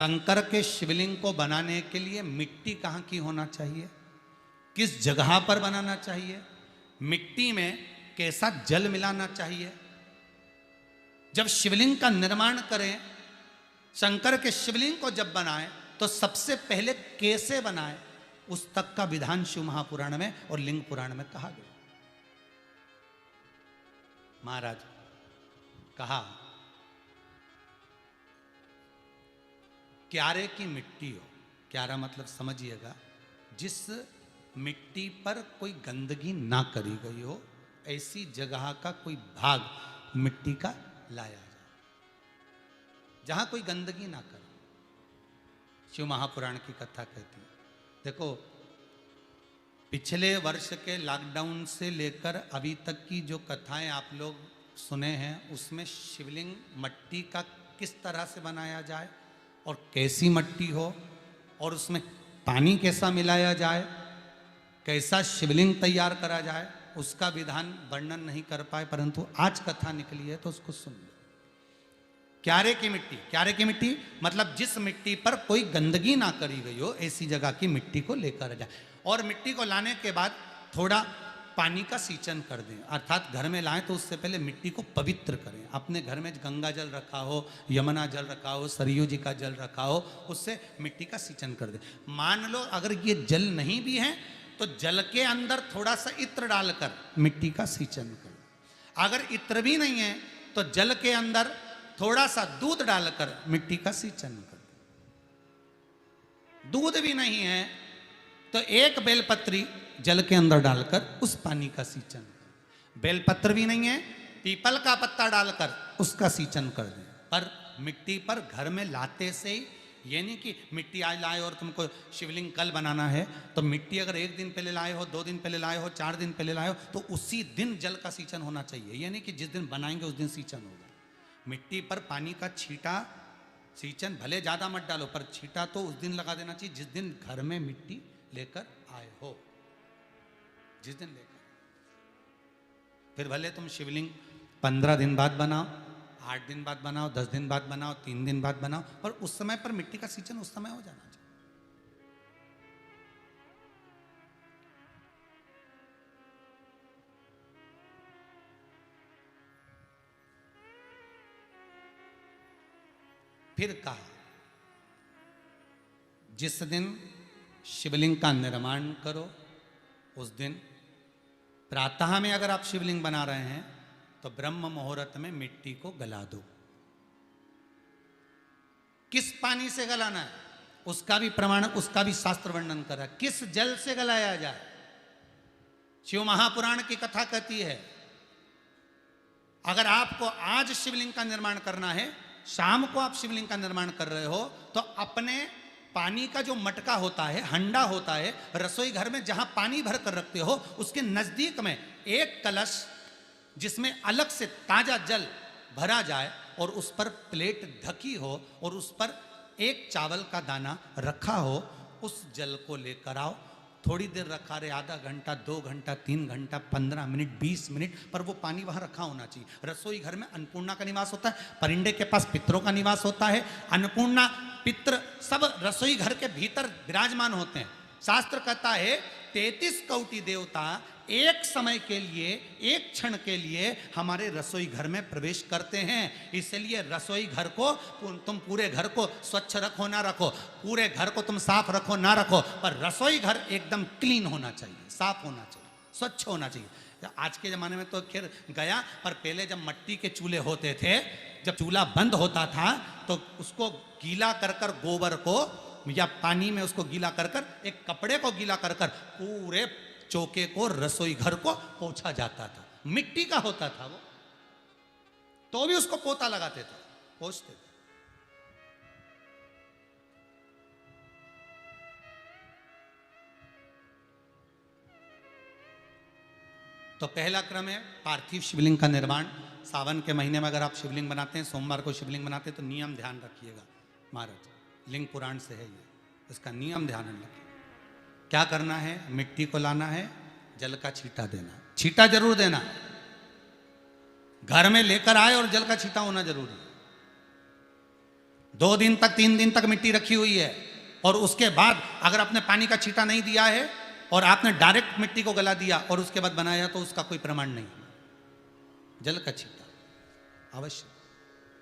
शंकर के शिवलिंग को बनाने के लिए मिट्टी कहाँ की होना चाहिए, किस जगह पर बनाना चाहिए, मिट्टी में कैसा जल मिलाना चाहिए। जब शिवलिंग का निर्माण करें, शंकर के शिवलिंग को जब बनाएं तो सबसे पहले कैसे बनाएं, उस तक का विधान शिव महापुराण में और लिंग पुराण में कहा गया। महाराज कहा क्यारे की मिट्टी हो, क्यारा मतलब समझिएगा जिस मिट्टी पर कोई गंदगी ना करी गई हो, ऐसी जगह का कोई भाग मिट्टी का लाया जाए जहां कोई गंदगी ना करे। शिव महापुराण की कथा कहती है। देखो, पिछले वर्ष के लॉकडाउन से लेकर अभी तक की जो कथाएं आप लोग सुने हैं, उसमें शिवलिंग मट्टी का किस तरह से बनाया जाए और कैसी मट्टी हो और उसमें पानी कैसा मिलाया जाए, कैसा शिवलिंग तैयार करा जाए, उसका विधान वर्णन नहीं कर पाए, परंतु आज कथा निकली है तो उसको सुन लो। क्यारे की मिट्टी, क्यारे की मिट्टी मतलब जिस मिट्टी पर कोई गंदगी ना करी गई हो, ऐसी जगह की मिट्टी को लेकर जाए। और मिट्टी को लाने के बाद थोड़ा पानी का सींचन कर दें, अर्थात घर में लाएं तो उससे पहले मिट्टी को पवित्र करें। अपने घर में गंगा जल रखा हो, यमुना जल रखा हो, सरयू जी का जल रखा हो, उससे मिट्टी का सींचन कर दें। मान लो अगर ये जल नहीं भी है तो जल के अंदर थोड़ा सा इत्र डालकर मिट्टी का सींचन कर। अगर इत्र भी नहीं है तो जल के अंदर थोड़ा सा दूध डालकर मिट्टी का सींचन कर। दूध भी नहीं है तो एक बेलपत्री जल के अंदर डालकर उस पानी का सींचन कर। बेलपत्र भी नहीं है, पीपल का पत्ता डालकर उसका सींचन कर दें। पर मिट्टी पर घर में लाते से ही, ये नहीं कि मिट्टी आज लाए और तुमको शिवलिंग कल बनाना है, तो मिट्टी अगर एक दिन पहले लाए हो, 2 दिन पहले लाए हो, 4 दिन पहले लाए हो, तो उसी दिन जल का सींचन होना चाहिए। ये नहीं कि जिस दिन बनाएंगे उस दिन सींचन होगा। मिट्टी पर पानी का छींटा, सींचन भले ज़्यादा मत डालो, पर छींटा तो उस दिन लगा देना चाहिए जिस दिन घर में मिट्टी लेकर आए हो, जिस दिन लेकर। फिर भले तुम शिवलिंग 15 दिन बाद बनाओ, 8 दिन बाद बनाओ, 10 दिन बाद बनाओ, 3 दिन बाद बनाओ, पर उस समय पर मिट्टी का सींचन उस समय हो जाना चाहिए। फिर कहा जिस दिन शिवलिंग का निर्माण करो उस दिन प्रातः में अगर आप शिवलिंग बना रहे हैं तो ब्रह्म मुहूर्त में मिट्टी को गला दो। किस पानी से गलाना है उसका भी प्रमाण, उसका भी शास्त्र वर्णन करा। किस जल से गलाया जाए, शिव महापुराण की कथा कहती है अगर आपको आज शिवलिंग का निर्माण करना है, शाम को आप शिवलिंग का निर्माण कर रहे हो, तो अपने पानी का जो मटका होता है, हंडा होता है, रसोई घर में जहां पानी भर कर रखते हो, उसके नजदीक में एक कलश जिसमें अलग से ताजा जल भरा जाए और उस पर प्लेट ढकी हो और उस पर एक चावल का दाना रखा हो, उस जल को लेकर आओ। थोड़ी देर रखा रहे, आधा घंटा, 2 घंटा, 3 घंटा, 15 मिनट, 20 मिनट, पर वो पानी वहां रखा होना चाहिए। रसोई घर में अन्नपूर्णा का निवास होता है, परिंदे के पास पितरों का निवास होता है। अन्नपूर्णा, पित्र सब रसोई घर के भीतर विराजमान होते हैं। शास्त्र कहता है 33 कोटि देवता एक समय के लिए, एक क्षण के लिए हमारे रसोई घर में प्रवेश करते हैं। इसलिए रसोई घर को तुम पूरे घर को स्वच्छ रखो ना रखो, पूरे घर को तुम साफ रखो ना रखो, पर रसोई घर एकदम क्लीन होना चाहिए, साफ होना चाहिए, स्वच्छ होना चाहिए। आज के ज़माने में तो खैर गया, पर पहले जब मट्टी के चूल्हे होते थे, जब चूल्हा बंद होता था तो उसको गीला कर कर, गोबर को या पानी में उसको गीला कर कर, एक कपड़े को गीला कर कर पूरे चौके को, रसोई घर को पोंछा जाता था। मिट्टी का होता था वो, तो भी उसको पोता लगाते थे, पोंछते थे। तो पहला क्रम है पार्थिव शिवलिंग का निर्माण। सावन के महीने में अगर आप शिवलिंग बनाते हैं, सोमवार को शिवलिंग बनाते हैं, तो नियम ध्यान रखिएगा महाराज, लिंग पुराण से है ये, इसका नियम ध्यान रखिए। क्या करना है, मिट्टी को लाना है, जल का छींटा देना, छींटा जरूर देना, घर में लेकर आए और जल का छींटा होना जरूरी है। 2 दिन तक 3 दिन तक मिट्टी रखी हुई है, और उसके बाद अगर आपने पानी का छींटा नहीं दिया है और आपने डायरेक्ट मिट्टी को गला दिया और उसके बाद बनाया, तो उसका कोई प्रमाण नहीं। जल का छींटा अवश्य।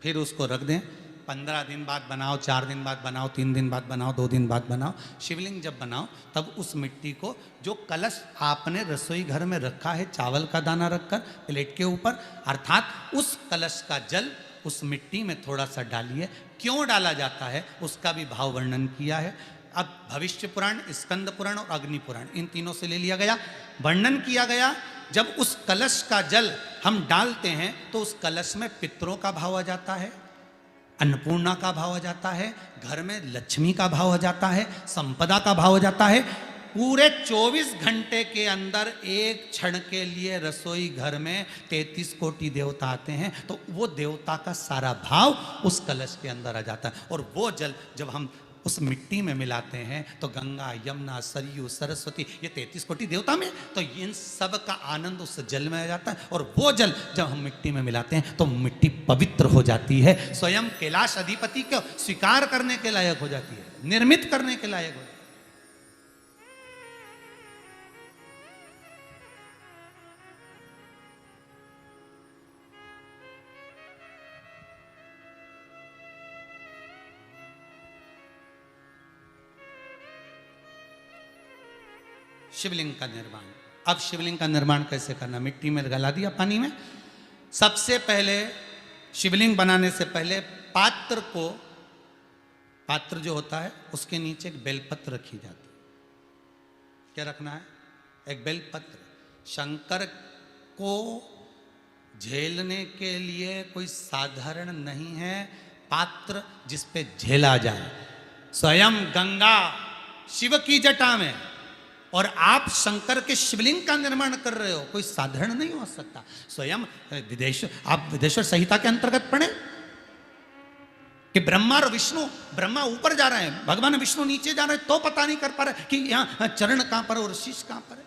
फिर उसको रख दें, 15 दिन बाद बनाओ, 4 दिन बाद बनाओ, 3 दिन बाद बनाओ, 2 दिन बाद बनाओ। शिवलिंग जब बनाओ तब उस मिट्टी को, जो कलश आपने रसोई घर में रखा है चावल का दाना रखकर प्लेट के ऊपर, अर्थात उस कलश का जल उस मिट्टी में थोड़ा सा डालिए। क्यों डाला जाता है उसका भी भाव वर्णन किया है। अब भविष्य पुराण, स्कंद पुराण और अग्नि पुराण, इन तीनों से ले लिया गया। वर्णन किया गया, जब उस कलश का जल हम डालते हैं तो उस कलश में पितरों का भाव आ जाता है, अन्नपूर्णा का भाव आ जाता है, घर में लक्ष्मी का भाव आ जाता है, संपदा का भाव आ जाता है। पूरे 24 घंटे के अंदर एक क्षण के लिए रसोई घर में 33 कोटि देवता आते हैं, तो वो देवता का सारा भाव उस कलश के अंदर आ जाता है। और वो जल जब हम उस मिट्टी में मिलाते हैं तो गंगा, यमुना, सरयू, सरस्वती, ये 33 कोटि देवता में, तो इन सब का आनंद उस जल में आ जाता है। और वो जल जब हम मिट्टी में मिलाते हैं तो मिट्टी पवित्र हो जाती है, स्वयं कैलाश अधिपति को स्वीकार करने के लायक हो जाती है, निर्मित करने के लायक हो जाती है। शिवलिंग का निर्माण। अब शिवलिंग का निर्माण कैसे करना? मिट्टी में गला दिया पानी में। सबसे पहले शिवलिंग बनाने से पहले पात्र जो होता है उसके नीचे एक बेलपत्र रखी जाती है। क्या रखना है? एक बेलपत्र। शंकर को झेलने के लिए कोई साधारण नहीं है पात्र जिस पे झेला जाए। स्वयं गंगा शिव की जटा में, और आप शंकर के शिवलिंग का निर्माण कर रहे हो, कोई साधारण नहीं हो सकता। स्वयं आप विदेश्वर संहिता के अंतर्गत पढ़े कि ब्रह्मा और विष्णु, ब्रह्मा ऊपर जा रहे हैं, भगवान विष्णु नीचे जा रहे हैं, तो पता नहीं कर पा रहे कि यहां चरण कहां पर और शीश कहां पर है,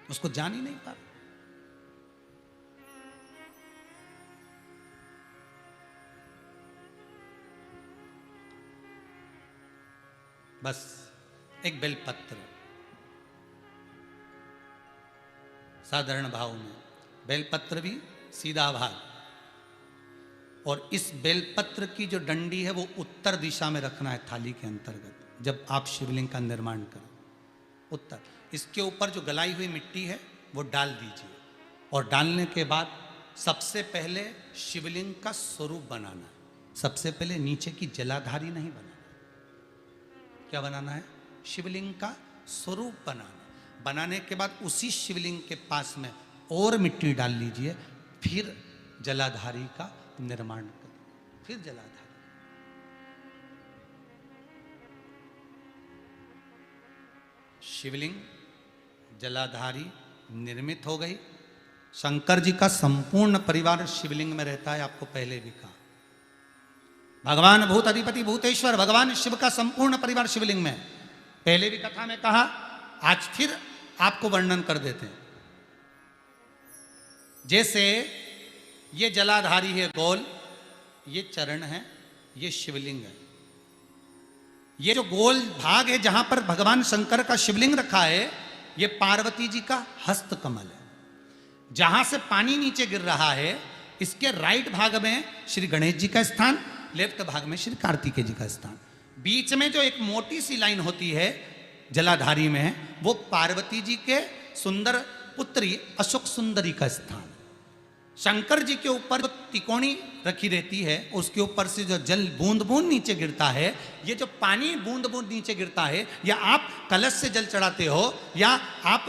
उसको जान ही नहीं पा रहे। बस एक बेलपत्र, साधारण भाव में बेलपत्र भी सीधा भाग, और इस बेलपत्र की जो डंडी है वो उत्तर दिशा में रखना है थाली के अंतर्गत। जब आप शिवलिंग का निर्माण करें उत्तर, इसके ऊपर जो गलाई हुई मिट्टी है वो डाल दीजिए, और डालने के बाद सबसे पहले शिवलिंग का स्वरूप बनाना है। सबसे पहले नीचे की जलाधारी नहीं बनाना, क्या बनाना है? शिवलिंग का स्वरूप बनाना। बनाने के बाद उसी शिवलिंग के पास में और मिट्टी डाल लीजिए, फिर जलाधारी का निर्माण करिए। फिर जलाधारी, शिवलिंग जलाधारी निर्मित हो गई। शंकर जी का संपूर्ण परिवार शिवलिंग में रहता है, आपको पहले भी कहा। भगवान भूत अधिपति भूतेश्वर भगवान शिव का संपूर्ण परिवार शिवलिंग में, पहले भी कथा में कहा, आज फिर आपको वर्णन कर देते हैं। जैसे ये जलाधारी है गोल, ये चरण है, ये शिवलिंग है। ये जो गोल भाग है जहां पर भगवान शंकर का शिवलिंग रखा है, ये पार्वती जी का हस्त कमल है। जहां से पानी नीचे गिर रहा है, इसके राइट भाग में श्री गणेश जी का स्थान, लेफ्ट भाग में श्री कार्तिकेय जी का स्थान। बीच में जो एक मोटी सी लाइन होती है जलाधारी में, वो पार्वती जी के सुंदर पुत्री अशोक सुंदरी का स्थान। शंकर जी के ऊपर जो तिकोनी रखी रहती है, उसके ऊपर से जो जल बूंद बूंद नीचे गिरता है, ये जो पानी बूंद बूंद नीचे गिरता है, या आप कलश से जल चढ़ाते हो या आप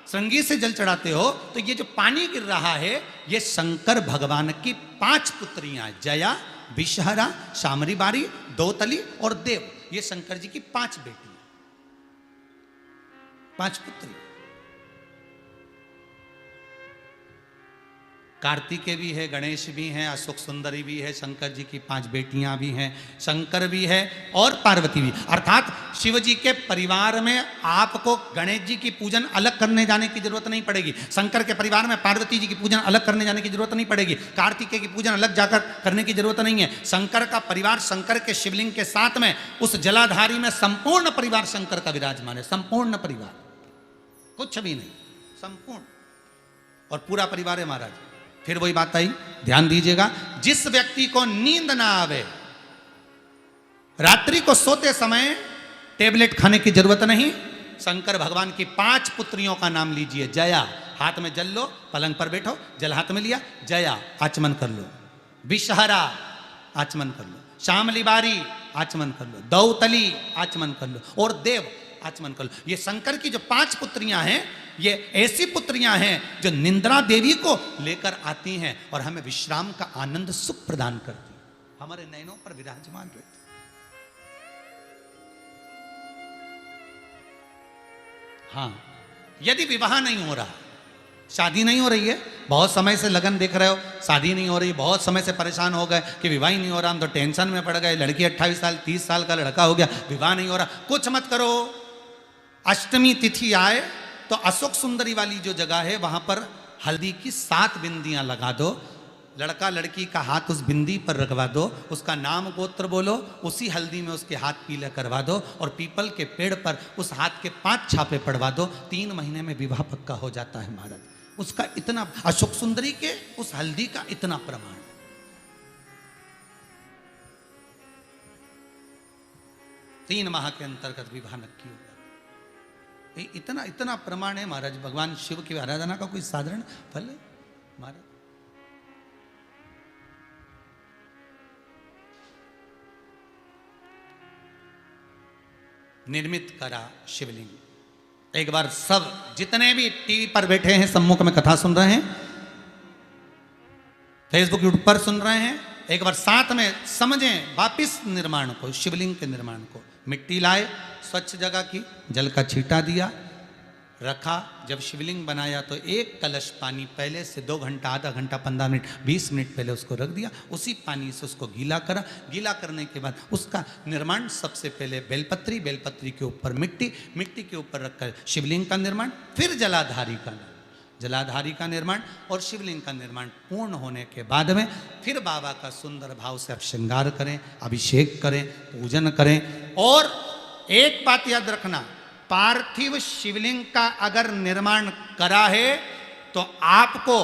श्रृंगी से जल चढ़ाते हो, तो ये जो पानी गिर रहा है, ये शंकर भगवान की 5 पुत्रियां, जया, विषहरा, शामरी बारी, दोतली और देव, ये शंकर जी की 5 बेटी, 5 पुत्री। कार्तिकेय भी है, गणेश भी हैं, अशोक सुंदरी भी है, शंकर जी की 5 बेटियां भी हैं, शंकर भी है और पार्वती भी। अर्थात शिव जी के परिवार में आपको गणेश जी की पूजन अलग करने जाने की जरूरत नहीं पड़ेगी, शंकर के परिवार में पार्वती जी की पूजन अलग करने जाने की जरूरत नहीं पड़ेगी, कार्तिकेय की पूजन अलग जाकर करने की जरूरत नहीं है। शंकर का परिवार शंकर के शिवलिंग के साथ में उस जलाधारी में संपूर्ण परिवार शंकर का विराजमान है, संपूर्ण परिवार, कुछ भी नहीं, संपूर्ण और पूरा परिवार है महाराज। फिर वही बात आई, ध्यान दीजिएगा, जिस व्यक्ति को नींद ना आवे, रात्रि को सोते समय टेबलेट खाने की जरूरत नहीं, शंकर भगवान की 5 पुत्रियों का नाम लीजिए। जया, हाथ में जल लो, पलंग पर बैठो, जल हाथ में लिया, जया आचमन कर लो, विषहरा आचमन कर लो, शामली बारी आचमन कर लो, दौतली आचमन कर लो और देव आचमन कर लो। ये शंकर की जो 5 पुत्रियां हैं, ये ऐसी पुत्रियां हैं जो निंद्रा देवी को लेकर आती हैं और हमें विश्राम का आनंद सुख प्रदान करती, हमारे नयनों पर विराजमान रहती। हाँ, यदि विवाह नहीं हो रहा, शादी नहीं हो रही है, बहुत समय से लगन देख रहे हो, शादी नहीं हो रही, बहुत समय से परेशान हो गए कि विवाह ही नहीं हो रहा, हम तो टेंशन में पड़ गए, लड़की 28 साल 30 साल का लड़का हो गया, विवाह नहीं हो रहा, कुछ मत करो। अष्टमी तिथि आए तो अशोक सुंदरी वाली जो जगह है वहां पर हल्दी की 7 बिंदियां लगा दो, लड़का लड़की का हाथ उस बिंदी पर रखवा दो, उसका नाम गोत्र बोलो, उसी हल्दी में उसके हाथ पीले करवा दो और पीपल के पेड़ पर उस हाथ के 5 छापे पड़वा दो, 3 महीने में विवाह पक्का हो जाता है महाराज। उसका इतना, अशोक सुंदरी के उस हल्दी का इतना प्रमाण, 3 माह के अंतर्गत विवाह नक्की होगा। इतना इतना प्रमाण है महाराज। भगवान शिव की आराधना का कोई साधारण फल है महाराज। निर्मित करा शिवलिंग। एक बार सब जितने भी टीवी पर बैठे हैं, सम्मुख में कथा सुन रहे हैं, फेसबुक यूट्यूब पर सुन रहे हैं, एक बार साथ में समझें वापिस निर्माण को, शिवलिंग के निर्माण को। मिट्टी लाए, स्वच्छ जगह की, जल का छींटा दिया, रखा। जब शिवलिंग बनाया तो 1 कलश पानी पहले से 2 घंटा, आधा घंटा, 15 मिनट, 20 मिनट पहले उसको रख दिया, उसी पानी से उसको गीला करा। गीला करने के बाद उसका निर्माण सबसे पहले बेलपत्री, बेलपत्री के ऊपर मिट्टी, मिट्टी के ऊपर रखकर शिवलिंग का निर्माण, फिर जलाधारी का निर्माण, जलाधारी का निर्माण और शिवलिंग का निर्माण पूर्ण होने के बाद में फिर बाबा का सुंदर भाव से आप श्रृंगार करें, अभिषेक करें, पूजन करें। और एक बात याद रखना, पार्थिव शिवलिंग का अगर निर्माण करा है तो आपको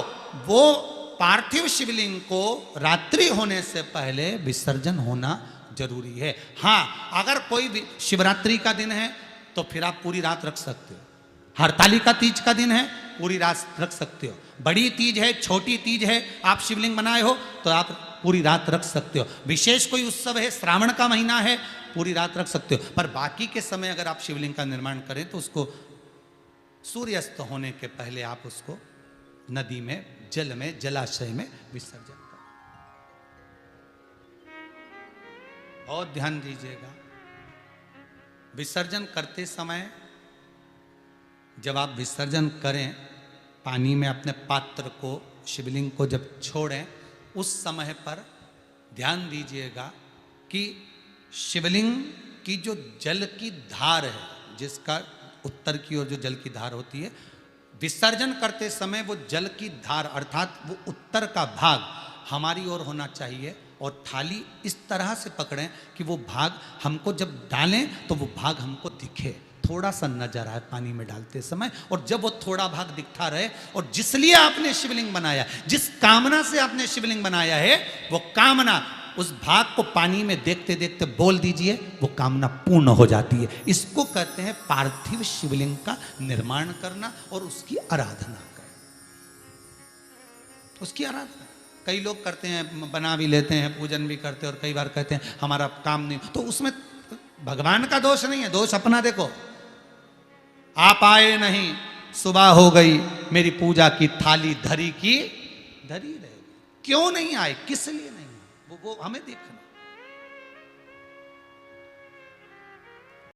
वो पार्थिव शिवलिंग को रात्रि होने से पहले विसर्जन होना जरूरी है। हाँ, अगर कोई भी शिवरात्रि का दिन है तो फिर आप पूरी रात रख सकते हो, हरतालिका तीज का दिन है पूरी रात रख सकते हो, बड़ी तीज है, छोटी तीज है, आप शिवलिंग बनाए हो तो आप पूरी रात रख सकते हो, विशेष कोई उत्सव है, श्रावण का महीना है, पूरी रात रख सकते हो। पर बाकी के समय अगर आप शिवलिंग का निर्माण करें तो उसको सूर्यास्त होने के पहले आप उसको नदी में, जल में, जलाशय में विसर्जन करें। बहुत ध्यान दीजिएगा, विसर्जन करते समय जब आप विसर्जन करें, पानी में अपने पात्र को, शिवलिंग को जब छोड़ें, उस समय पर ध्यान दीजिएगा कि शिवलिंग की जो जल की धार है, जिसका उत्तर की ओर जो जल की धार होती है, विसर्जन करते समय वो जल की धार अर्थात वो उत्तर का भाग हमारी ओर होना चाहिए और थाली इस तरह से पकड़ें कि वो भाग हमको जब डालें तो वो भाग हमको दिखे, थोड़ा सा नजर आए पानी में डालते समय। और जब वो थोड़ा भाग दिखता रहे और जिस लिए आपने शिवलिंग बनाया, जिस कामना से आपने शिवलिंग बनाया है, वो कामना उस भाग को पानी में देखते देखते बोल दीजिए, वो कामना पूर्ण हो जाती है। इसको कहते हैं पार्थिव शिवलिंग का निर्माण करना और उसकी आराधना करना, उसकी आराधना। कई लोग करते हैं, बना भी लेते हैं, पूजन भी करते हैं और कई बार कहते हैं हमारा काम नहीं, तो उसमें भगवान का दोष नहीं है, दोष अपना देखो। आप आए नहीं, सुबह हो गई, मेरी पूजा की थाली धरी की धरी रहेगी। क्यों नहीं आए, किस लिए नहीं, वो हमें देखना।